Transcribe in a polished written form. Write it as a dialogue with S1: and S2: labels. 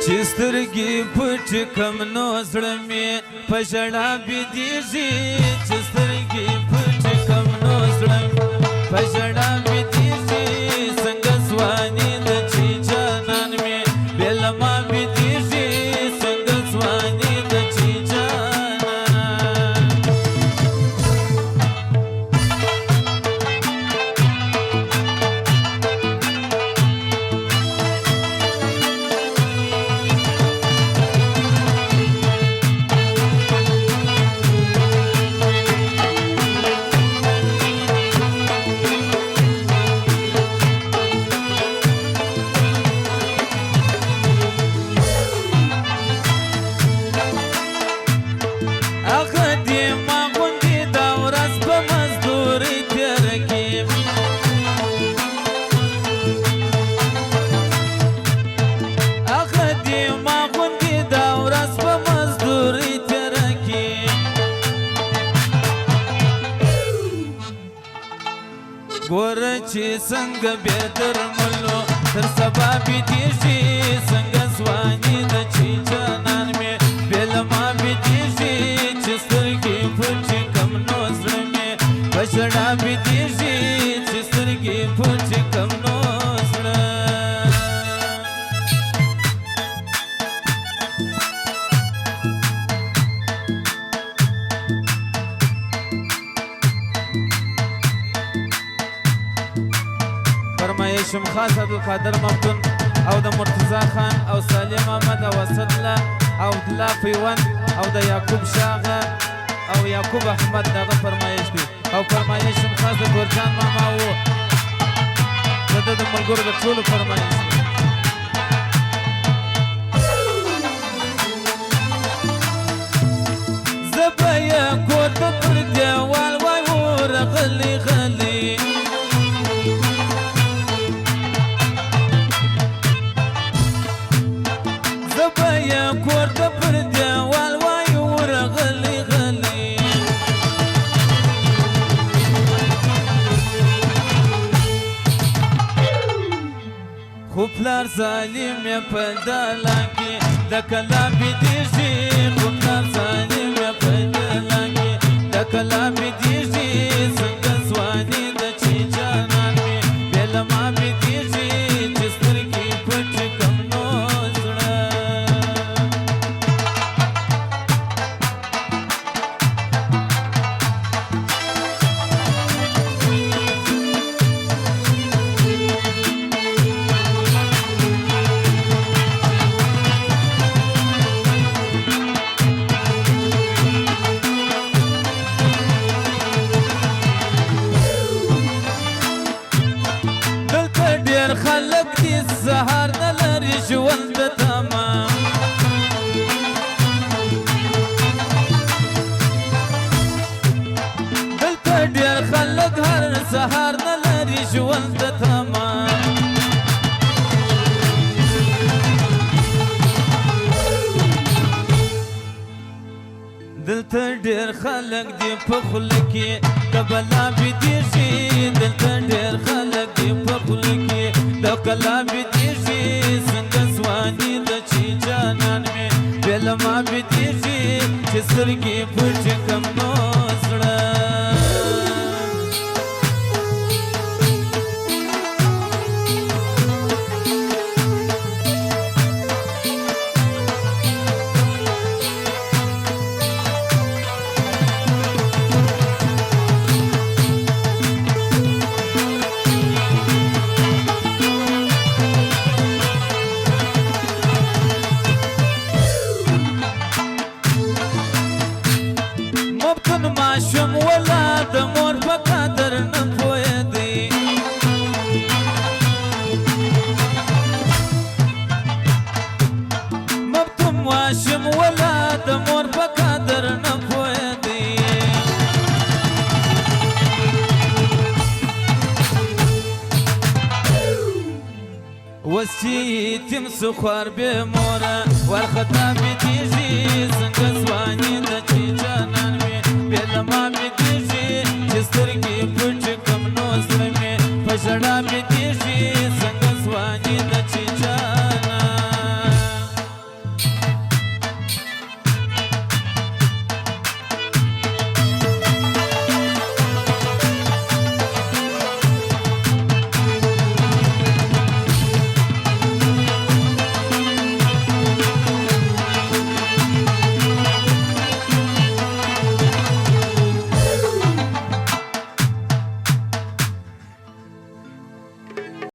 S1: چې سترګې پټې کم نو زړه مې په ژړا بېدېږي چې سترګې پټې کم نو زړه مې په ژړا بېدېږي څنګه ځواني ده چې جانان مې بې له ما بېدېږي څنګه ځواني ده چې جانان ګوره چې څنګه بې درملو تر سبا بېدېږي څنګه ځواني ده چې جانان مې بې له ما بېدېږي چې سترګې پټې کم نو زړه مې په ژړا بېدېږي چې سترګې پټې کم نو زړه فرمایشم خاص عبدالقادر مفتون او د مرتضی خان او سالم احمد او اسدالله او عبدالله پیوند او د یعقوب شاغه او یعقوب احمد دغه فرمایش دی او فرمایشم خاص د ګورجان ماما و د ده د ملګرو د ټولو فرمایش دی زه به یې کور ته پر دیوال وای ورغلی غلی کور ته پر دیوال وای ورغلی غلی خو پلار ظالم یې په دالان کې د کلا بېدېږي خو پلار ظالم یې په دالان کې د کلا بېدېږي څنګه ځواني ده چې جانان مې بې له ما بېدېږي چې سترګې پټې کم نو زړه ډېر خلک دي سهار نه لري ژوند د تمام دلته ډېر خلک هر سهار نه لري ژوند د تمام دلته ډېر خلک دي په خوله کې د بلا بېدېږي دلته ډېر خلک دي په خوله کې د کلا بېدېږي څنګه ځواني ده چې جانان مې بې له ما بېدېږي چې سترګې پټې کم نو زړه اوس چې یتیم سو خوار بې موره وارخطا بېدېږي څنګه ځواني ده چې جانان مې بې له ما بېدېږي چې سترګې پټې کړم نو زړه مې په ژړا